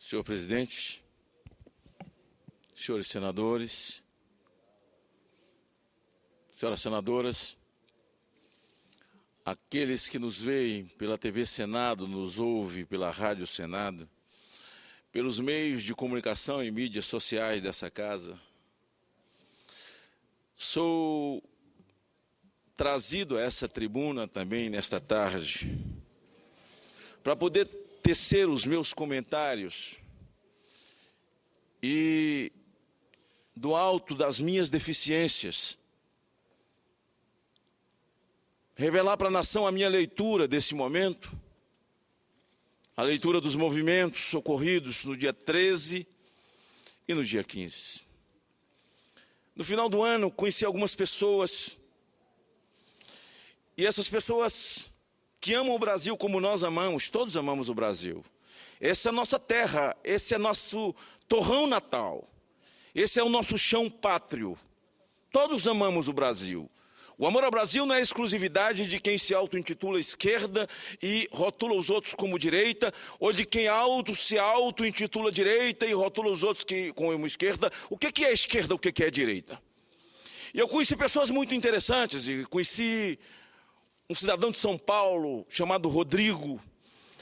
Senhor presidente, senhores senadores, senhoras senadoras, aqueles que nos veem pela TV Senado, nos ouvem pela Rádio Senado, pelos meios de comunicação e mídias sociais dessa casa, sou trazido a essa tribuna também nesta tarde para poder tecer os meus comentários e, do alto das minhas deficiências, revelar para a nação a minha leitura desse momento, a leitura dos movimentos ocorridos no dia 13 e no dia 15. No final do ano, conheci algumas pessoas, e essas pessoas que amam o Brasil como nós amamos, todos amamos o Brasil. Essa é a nossa terra, esse é nosso torrão natal, esse é o nosso chão pátrio. Todos amamos o Brasil. O amor ao Brasil não é exclusividade de quem se auto-intitula esquerda e rotula os outros como direita, ou de quem se auto-intitula direita e rotula os outros como esquerda. O que é esquerda, o que é direita? E eu conheci pessoas muito interessantes, e conheci um cidadão de São Paulo chamado Rodrigo,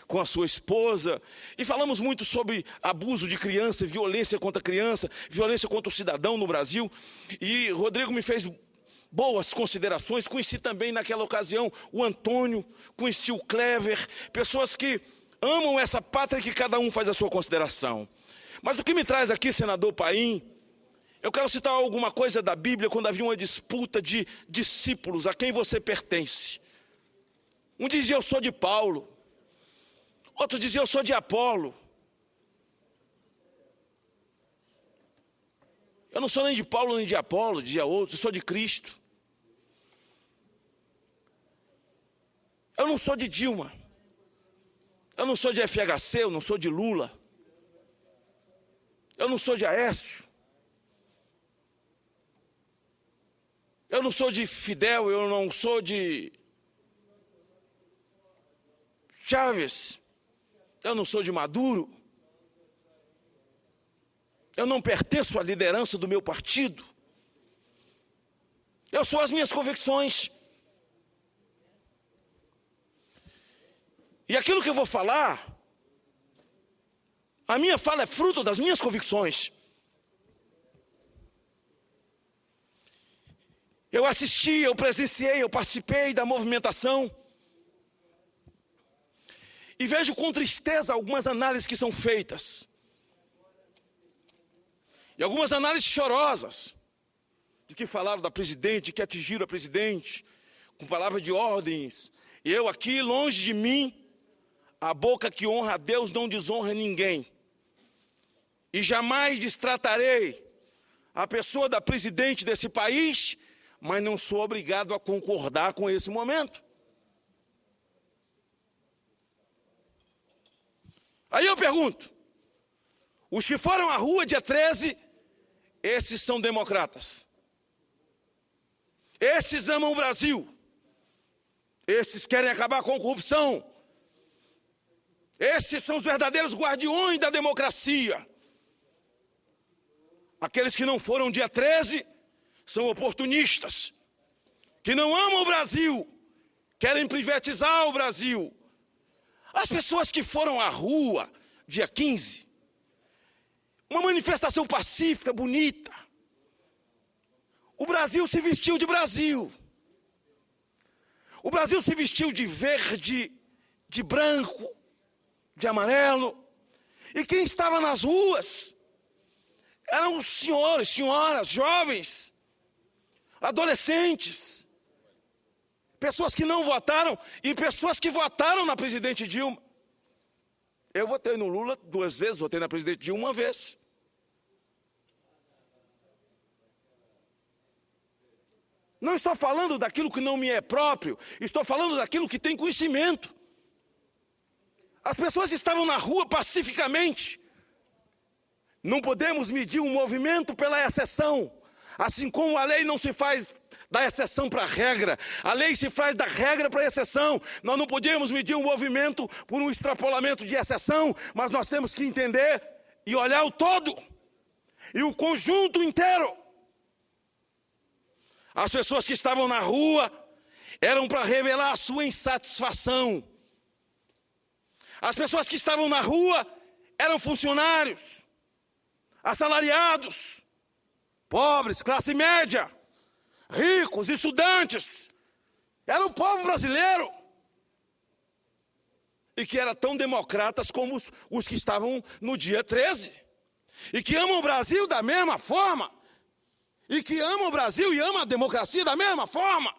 com a sua esposa, e falamos muito sobre abuso de criança, violência contra a criança, violência contra o cidadão no Brasil, e Rodrigo me fez boas considerações. Conheci também naquela ocasião o Antônio, conheci o Clever, pessoas que amam essa pátria, que cada um faz a sua consideração. Mas o que me traz aqui, senador Paim, eu quero citar alguma coisa da Bíblia, quando havia uma disputa de discípulos, a quem você pertence. Um dizia, eu sou de Paulo. Outro dizia, eu sou de Apolo. Eu não sou nem de Paulo nem de Apolo, dizia outro, eu sou de Cristo. Eu não sou de Dilma. Eu não sou de FHC, eu não sou de Lula. Eu não sou de Aécio. Eu não sou de Fidel, eu não sou de Chávez, eu não sou de Maduro, eu não pertenço à liderança do meu partido, eu sou as minhas convicções. E aquilo que eu vou falar, a minha fala é fruto das minhas convicções. Eu assisti, eu presenciei, eu participei da movimentação, e vejo com tristeza algumas análises que são feitas. E algumas análises chorosas, de que falaram da presidente, que atingiram a presidente, com palavras de ordens. E eu aqui, longe de mim, a boca que honra a Deus não desonra ninguém. E jamais destratarei a pessoa da presidente desse país, mas não sou obrigado a concordar com esse momento. Aí eu pergunto, os que foram à rua dia 13, esses são democratas. Esses amam o Brasil. Esses querem acabar com a corrupção. Esses são os verdadeiros guardiões da democracia. Aqueles que não foram dia 13 são oportunistas, que não amam o Brasil, querem privatizar o Brasil. As pessoas que foram à rua, dia 15, uma manifestação pacífica, bonita. O Brasil se vestiu de Brasil. O Brasil se vestiu de verde, de branco, de amarelo. E quem estava nas ruas eram os senhores, senhoras, jovens, adolescentes. Pessoas que não votaram e pessoas que votaram na presidente Dilma. Eu votei no Lula 2 vezes, votei na presidente Dilma 1 vez. Não estou falando daquilo que não me é próprio, estou falando daquilo que tem conhecimento. As pessoas estavam na rua pacificamente. Não podemos medir um movimento pela exceção, assim como a lei não se faz da exceção para a regra. A lei se faz da regra para a exceção. Nós não podemos medir um movimento por um extrapolamento de exceção, mas nós temos que entender e olhar o todo e o conjunto inteiro. As pessoas que estavam na rua eram para revelar a sua insatisfação. As pessoas que estavam na rua eram funcionários, assalariados, pobres, classe média, ricos, estudantes. Era o povo brasileiro. E que eram tão democratas como os que estavam no dia 13. E que amam o Brasil da mesma forma. E que amam o Brasil e amam a democracia da mesma forma.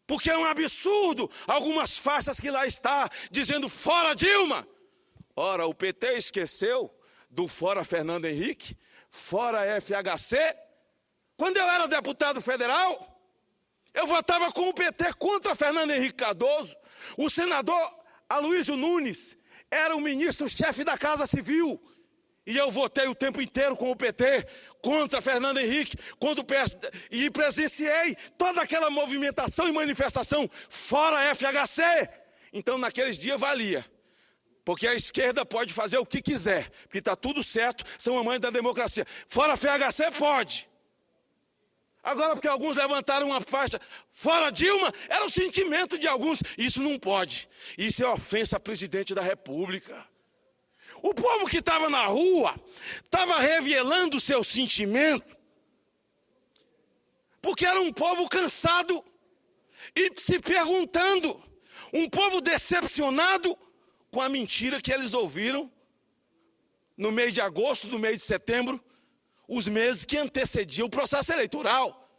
Porque é um absurdo algumas faixas que lá está dizendo fora Dilma. Ora, o PT esqueceu do fora Fernando Henrique, fora FHC. Quando eu era deputado federal, eu votava com o PT contra Fernando Henrique Cardoso. O senador Aloysio Nunes era o ministro-chefe da Casa Civil. E eu votei o tempo inteiro com o PT, contra Fernando Henrique, contra o PSD, e presenciei toda aquela movimentação e manifestação fora FHC. Então, naqueles dias valia. Porque a esquerda pode fazer o que quiser, porque está tudo certo, são amantes da democracia. Fora FHC pode. Agora, porque alguns levantaram uma faixa fora Dilma, era o sentimento de alguns. Isso não pode. Isso é ofensa ao presidente da República. O povo que estava na rua estava revelando o seu sentimento, porque era um povo cansado e se perguntando, um povo decepcionado com a mentira que eles ouviram no mês de agosto, no mês de setembro, os meses que antecediam o processo eleitoral.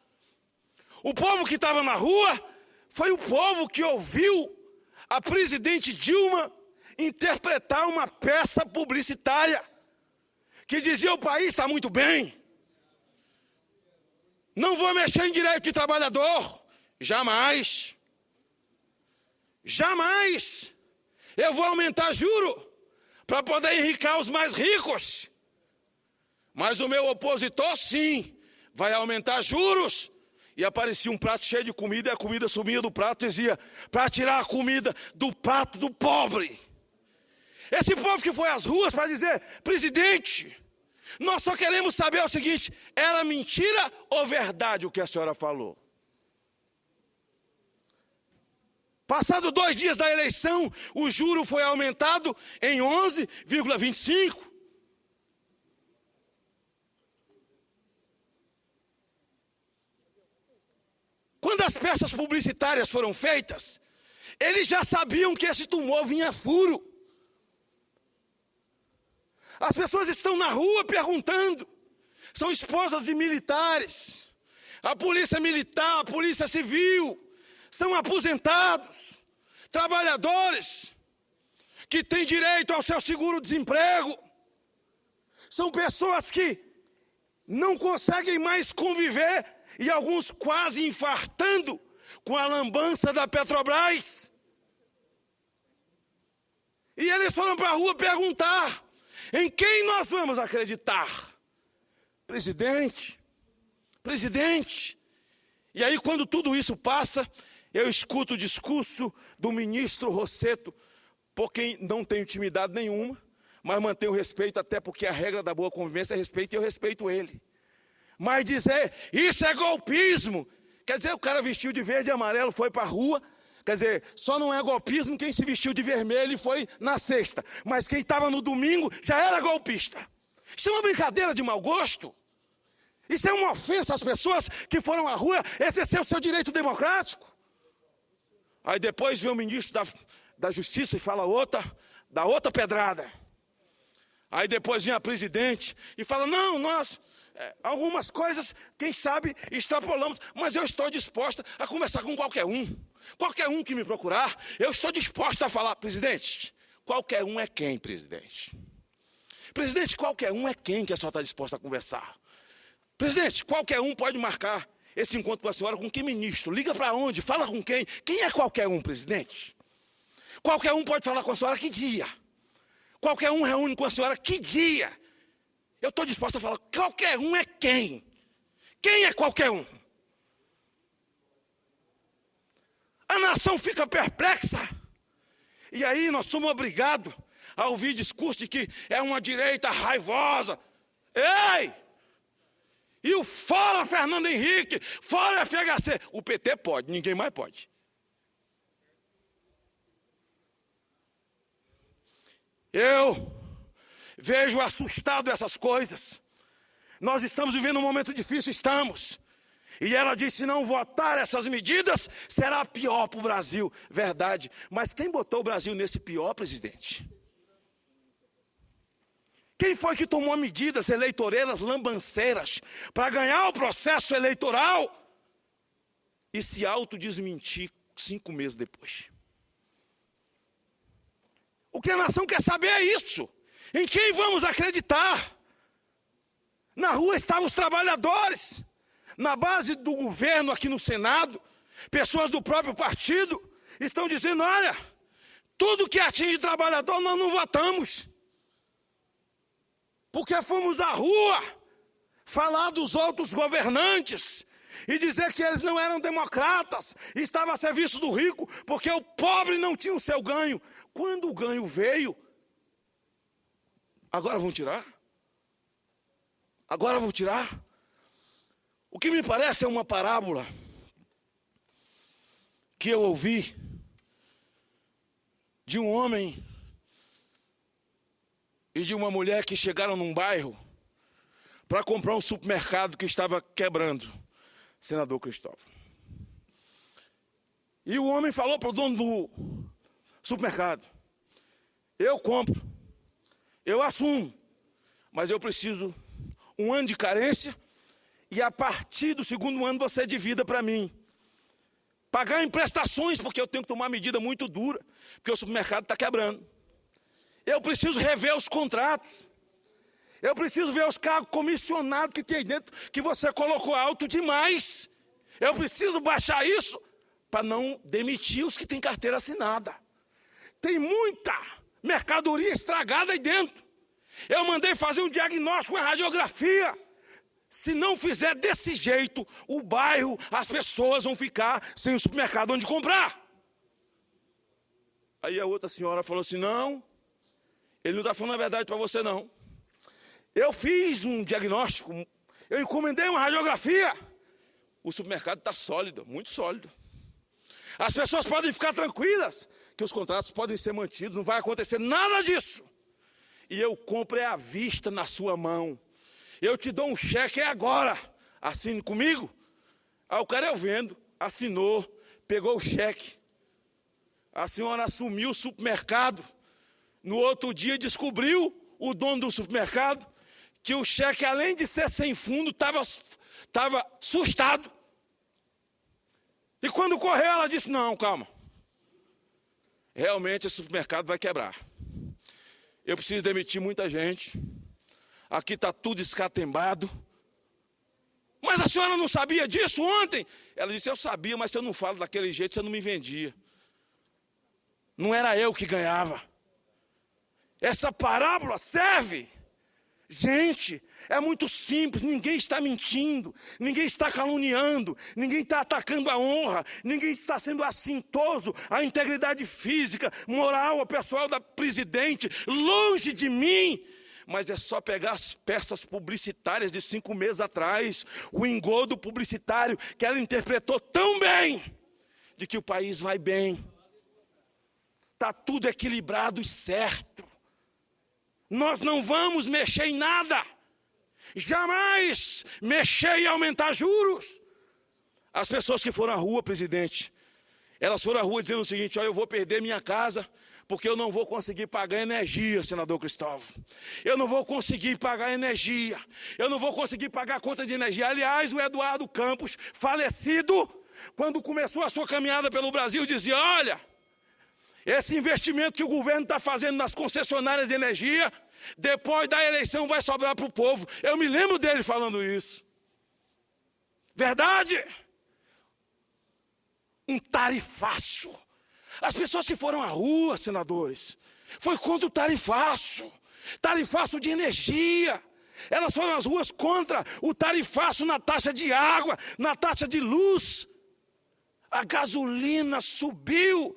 O povo que estava na rua foi o povo que ouviu a presidente Dilma interpretar uma peça publicitária que dizia: o país está muito bem, não vou mexer em direito de trabalhador, jamais, jamais, eu vou aumentar juro para poder enriquecer os mais ricos, mas o meu opositor sim, vai aumentar juros. E aparecia um prato cheio de comida e a comida sumia do prato e dizia: para tirar a comida do prato do pobre. Esse povo que foi às ruas para dizer: presidente, nós só queremos saber o seguinte, era mentira ou verdade o que a senhora falou? Passado 2 dias da eleição, o juro foi aumentado em 11,25%. Quando as peças publicitárias foram feitas, eles já sabiam que esse tumor vinha furo. As pessoas estão na rua perguntando, são esposas de militares, a polícia militar, a polícia civil, são aposentados, trabalhadores que têm direito ao seu seguro-desemprego, são pessoas que não conseguem mais conviver e alguns quase infartando com a lambança da Petrobras. E eles foram para a rua perguntar: em quem nós vamos acreditar? Presidente, presidente. E aí, quando tudo isso passa, eu escuto o discurso do ministro Rossetto, por quem não tenho intimidade nenhuma, mas mantenho respeito, até porque a regra da boa convivência é respeito, e eu respeito ele. Mas dizer, isso é golpismo, quer dizer, o cara vestiu de verde e amarelo, foi para a rua, quer dizer, só não é golpismo quem se vestiu de vermelho e foi na sexta, mas quem estava no domingo já era golpista. Isso é uma brincadeira de mau gosto. Isso é uma ofensa às pessoas que foram à rua exercer o seu direito democrático. Aí depois vem o ministro da Justiça e fala dá outra pedrada. Aí depois vem a presidente e fala: não, nós, algumas coisas, quem sabe, extrapolamos, mas eu estou disposta a conversar com qualquer um que me procurar, eu estou disposta a falar. Presidente, qualquer um é quem, presidente? Presidente, qualquer um é quem que a senhora está disposta a conversar? Presidente, qualquer um pode marcar esse encontro com a senhora com que ministro? Liga para onde? Fala com quem? Quem é qualquer um, presidente? Qualquer um pode falar com a senhora que dia? Qualquer um reúne com a senhora que dia? Eu estou disposto a falar, qualquer um é quem? Quem é qualquer um? A nação fica perplexa. E aí nós somos obrigados a ouvir discurso de que é uma direita raivosa. Ei! E o fora Fernando Henrique, fora FHC. O PT pode, ninguém mais pode. Eu vejo assustado essas coisas. Nós estamos vivendo um momento difícil, estamos. E ela disse, se não votar essas medidas, será pior para o Brasil. Verdade. Mas quem botou o Brasil nesse pior, presidente? Quem foi que tomou medidas eleitoreiras lambanceiras para ganhar o processo eleitoral e se autodesmentir 5 meses depois? O que a nação quer saber é isso. Em quem vamos acreditar? Na rua estavam os trabalhadores. Na base do governo aqui no Senado, pessoas do próprio partido estão dizendo, olha, tudo que atinge trabalhador nós não votamos. Porque fomos à rua falar dos outros governantes e dizer que eles não eram democratas, estavam a serviço do rico, porque o pobre não tinha o seu ganho. Quando o ganho veio, agora vão tirar? Agora vão tirar? O que me parece é uma parábola que eu ouvi de um homem e de uma mulher que chegaram num bairro para comprar um supermercado que estava quebrando, senador Cristóvão. E o homem falou para o dono do supermercado, eu compro, eu assumo, mas eu preciso 1 ano de carência e a partir do 2º ano você divida para mim. Pagar em prestações, porque eu tenho que tomar medida muito dura, porque o supermercado está quebrando. Eu preciso rever os contratos. Eu preciso ver os cargos comissionados que tem aí dentro, que você colocou alto demais. Eu preciso baixar isso para não demitir os que têm carteira assinada. Tem muita mercadoria estragada aí dentro. Eu mandei fazer um diagnóstico, uma radiografia. Se não fizer desse jeito, o bairro, as pessoas vão ficar sem o supermercado onde comprar. Aí a outra senhora falou assim, não, ele não está falando a verdade para você não. Eu fiz um diagnóstico, eu encomendei uma radiografia. O supermercado está sólido, muito sólido. As pessoas podem ficar tranquilas, que os contratos podem ser mantidos, não vai acontecer nada disso. E eu compro à vista na sua mão. Eu te dou um cheque agora, assine comigo. Aí o cara eu vendo, assinou, pegou o cheque. A senhora assumiu o supermercado. No outro dia descobriu o dono do supermercado que o cheque, além de ser sem fundo, estava assustado. E quando correu, ela disse, não, calma. Realmente esse supermercado vai quebrar. Eu preciso demitir muita gente. Aqui está tudo escatembado. Mas a senhora não sabia disso ontem? Ela disse, eu sabia, mas se eu não falo daquele jeito, você não me vendia. Não era eu que ganhava. Essa parábola serve. Gente, é muito simples, ninguém está mentindo, ninguém está caluniando, ninguém está atacando a honra, ninguém está sendo assintoso à integridade física, moral, pessoal da presidente, longe de mim. Mas é só pegar as peças publicitárias de 5 meses atrás, o engodo publicitário que ela interpretou tão bem, de que o país vai bem. Está tudo equilibrado e certo. Nós não vamos mexer em nada. Jamais mexer e aumentar juros. As pessoas que foram à rua, presidente, elas foram à rua dizendo o seguinte, olha, eu vou perder minha casa, porque eu não vou conseguir pagar energia, senador Cristóvão. Eu não vou conseguir pagar energia. Eu não vou conseguir pagar a conta de energia. Aliás, o Eduardo Campos, falecido, quando começou a sua caminhada pelo Brasil, dizia, olha, esse investimento que o governo está fazendo nas concessionárias de energia, depois da eleição vai sobrar para o povo. Eu me lembro dele falando isso. Verdade? Um tarifaço. As pessoas que foram à rua, senadores, foi contra o tarifaço. Tarifaço de energia. Elas foram às ruas contra o tarifaço na taxa de água, na taxa de luz. A gasolina subiu.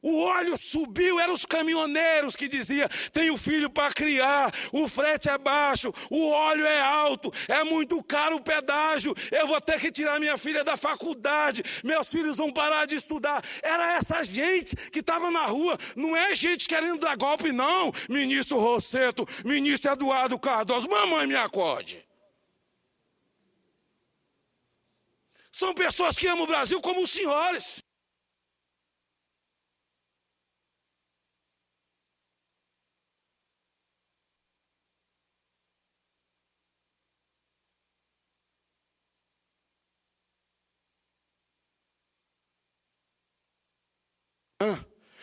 O óleo subiu, eram os caminhoneiros que diziam, tenho filho para criar, o frete é baixo, o óleo é alto, é muito caro o pedágio, eu vou ter que tirar minha filha da faculdade, meus filhos vão parar de estudar. Era essa gente que estava na rua, não é gente querendo dar golpe não, ministro Rosseto, ministro Eduardo Cardoso, mamãe me acorde. São pessoas que amam o Brasil como os senhores.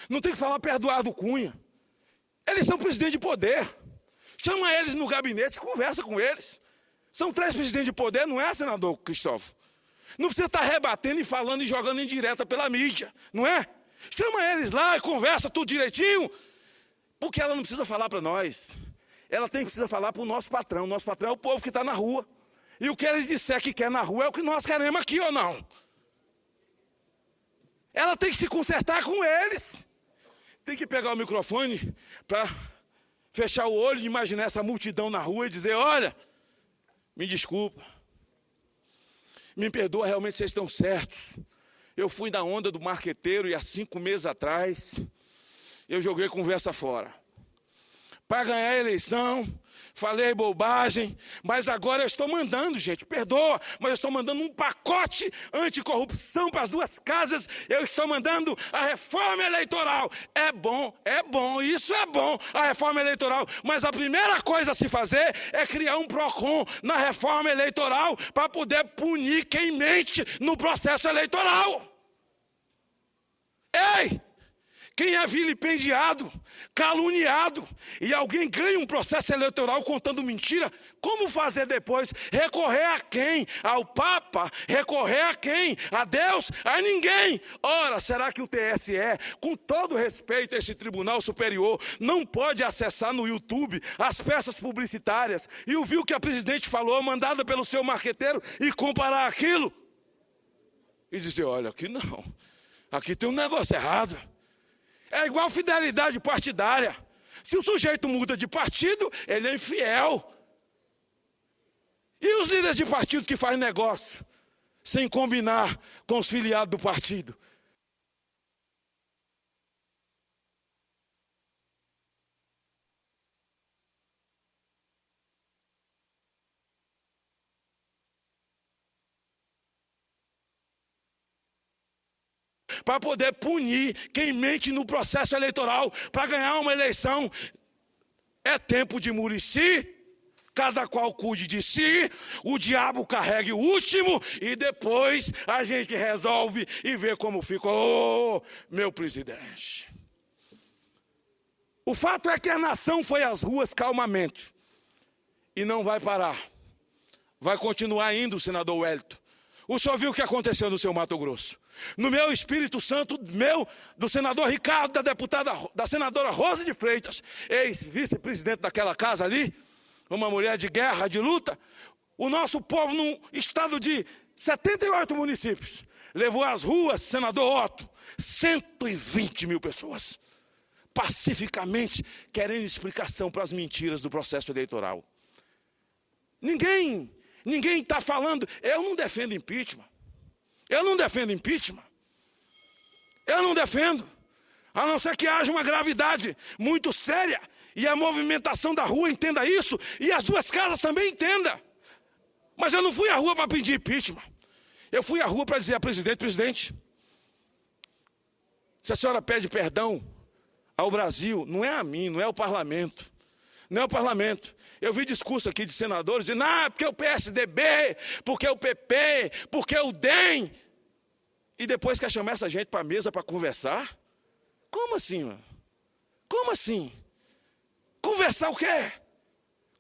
Não tem que falar perto do Eduardo Cunha. Eles são presidente de poder. Chama eles no gabinete, conversa com eles. São 3 presidentes de poder, não é, senador Cristóvão? Não precisa estar rebatendo e falando e jogando em direta pela mídia, não é? Chama eles lá e conversa tudo direitinho. Porque ela não precisa falar para nós. Ela precisa falar para o nosso patrão. O nosso patrão é o povo que está na rua. E o que eles disser que quer na rua é o que nós queremos aqui ou não. Ela tem que se consertar com eles. Tem que pegar o microfone para fechar o olho e imaginar essa multidão na rua e dizer, olha, me desculpa. Me perdoa, realmente vocês estão certos. Eu fui na onda do marqueteiro e há 5 meses atrás eu joguei conversa fora. Para ganhar a eleição, falei bobagem, mas agora eu estou mandando, gente, perdoa, mas eu estou mandando um pacote anticorrupção para as 2 casas, eu estou mandando a reforma eleitoral. É bom, isso é bom, a reforma eleitoral, mas a primeira coisa a se fazer é criar um PROCON na reforma eleitoral para poder punir quem mente no processo eleitoral. Ei! Quem é vilipendiado, caluniado, e alguém ganha um processo eleitoral contando mentira, como fazer depois? Recorrer a quem? Ao Papa? Recorrer a quem? A Deus? A ninguém. Ora, será que o TSE, com todo respeito a esse Tribunal Superior, não pode acessar no YouTube as peças publicitárias e ouvir o que a presidente falou, mandada pelo seu marqueteiro, e comparar aquilo? E dizer, olha, aqui não, aqui tem um negócio errado. É igual fidelidade partidária. Se o sujeito muda de partido, ele é infiel. E os líderes de partido que fazem negócio, sem combinar com os filiados do partido? Para poder punir quem mente no processo eleitoral, para ganhar uma eleição. É tempo de Murici, cada qual cuide de si, o diabo carregue o último, e depois a gente resolve e vê como ficou, meu presidente. O fato é que a nação foi às ruas calmamente, e não vai parar. Vai continuar indo, senador Wellington. O senhor viu o que aconteceu no seu Mato Grosso? No meu Espírito Santo, do senador Ricardo, da senadora Rosa de Freitas, ex-vice-presidente daquela casa ali, uma mulher de guerra, de luta, o nosso povo, num estado de 78 municípios, levou às ruas, senador Otto, 120 mil pessoas, pacificamente, querendo explicação para as mentiras do processo eleitoral. Ninguém está falando, eu não defendo impeachment. Eu não defendo impeachment. Eu não defendo. A não ser que haja uma gravidade muito séria e a movimentação da rua entenda isso e as 2 casas também entendam. Mas eu não fui à rua para pedir impeachment. Eu fui à rua para dizer a presidente, se a senhora pede perdão ao Brasil, não é a mim, não é o parlamento. Não é o parlamento. Eu vi discurso aqui de senadores dizendo, porque o PSDB, porque o PP, porque o DEM. E depois quer chamar essa gente para a mesa para conversar? Como assim, mano? Como assim? Conversar o quê?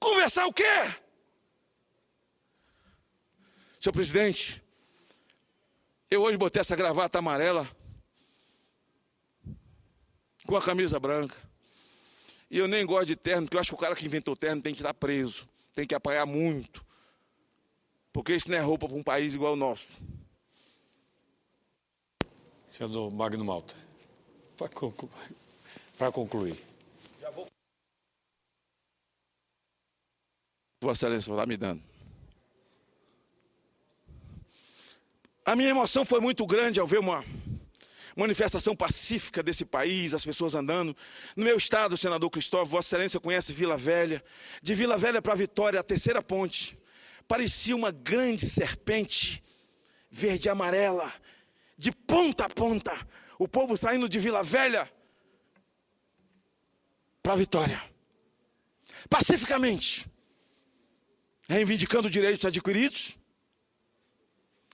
Conversar o quê? Senhor presidente, eu hoje botei essa gravata amarela com a camisa branca. E eu nem gosto de terno, porque eu acho que o cara que inventou terno tem que estar preso, tem que apanhar muito. Porque isso não é roupa para um país igual ao nosso. Senador Magno Malta. Para concluir. Vossa Excelência está me dando. A minha emoção foi muito grande ao ver uma manifestação pacífica desse país, as pessoas andando. No meu estado, senador Cristóvão, Vossa Excelência conhece Vila Velha. De Vila Velha para Vitória, a terceira ponte, parecia uma grande serpente verde e amarela, de ponta a ponta. O povo saindo de Vila Velha para Vitória, pacificamente, reivindicando direitos adquiridos,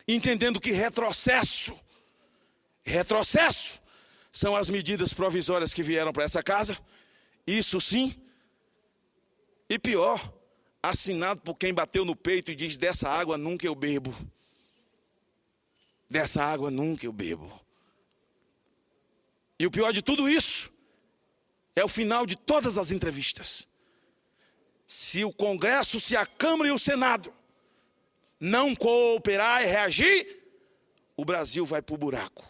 entendendo que retrocesso são as medidas provisórias que vieram para essa casa, isso sim, e pior, assinado por quem bateu no peito e diz: dessa água nunca eu bebo, dessa água nunca eu bebo. E o pior de tudo isso é o final de todas as entrevistas. Se o Congresso, se a Câmara e o Senado não cooperar e reagir, o Brasil vai para o buraco.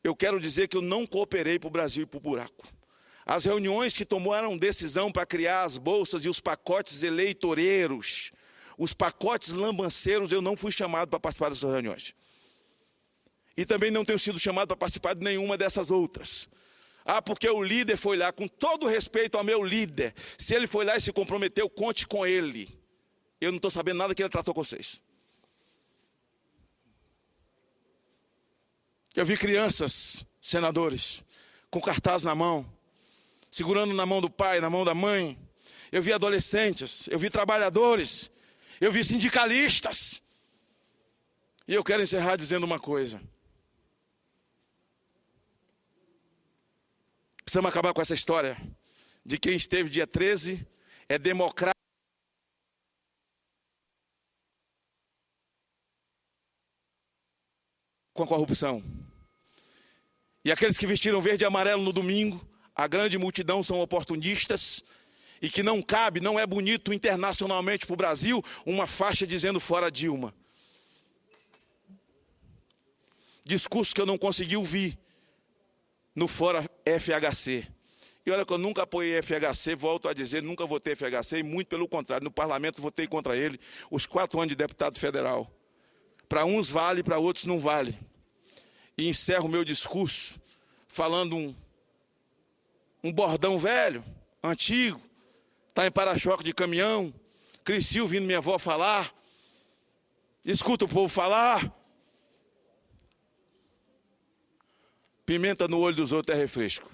Eu quero dizer que eu não cooperei para o Brasil ir para o buraco. As reuniões que tomaram decisão para criar as bolsas e os pacotes eleitoreiros, os pacotes lambanceiros, eu não fui chamado para participar dessas reuniões. E também não tenho sido chamado para participar de nenhuma dessas outras. Ah, porque o líder foi lá, com todo respeito ao meu líder, se ele foi lá e se comprometeu, conte com ele. Eu não estou sabendo nada que ele tratou com vocês. Eu vi crianças, senadores, com cartaz na mão, segurando na mão do pai, na mão da mãe. Eu vi adolescentes, eu vi trabalhadores, eu vi sindicalistas. E eu quero encerrar dizendo uma coisa. Precisamos acabar com essa história de quem esteve dia 13 é democrata com a corrupção. E aqueles que vestiram verde e amarelo no domingo, a grande multidão, são oportunistas, e que não cabe, não é bonito internacionalmente para o Brasil, uma faixa dizendo fora Dilma. Discurso que eu não consegui ouvir no fora FHC. E olha que eu nunca apoiei FHC, volto a dizer, nunca votei FHC, e muito pelo contrário, no parlamento votei contra ele, os 4 anos de deputado federal. Para uns vale, para outros não vale. E encerro o meu discurso falando um bordão velho, antigo, está em para-choque de caminhão, cresci ouvindo minha avó falar, escuta o povo falar, pimenta no olho dos outros é refresco.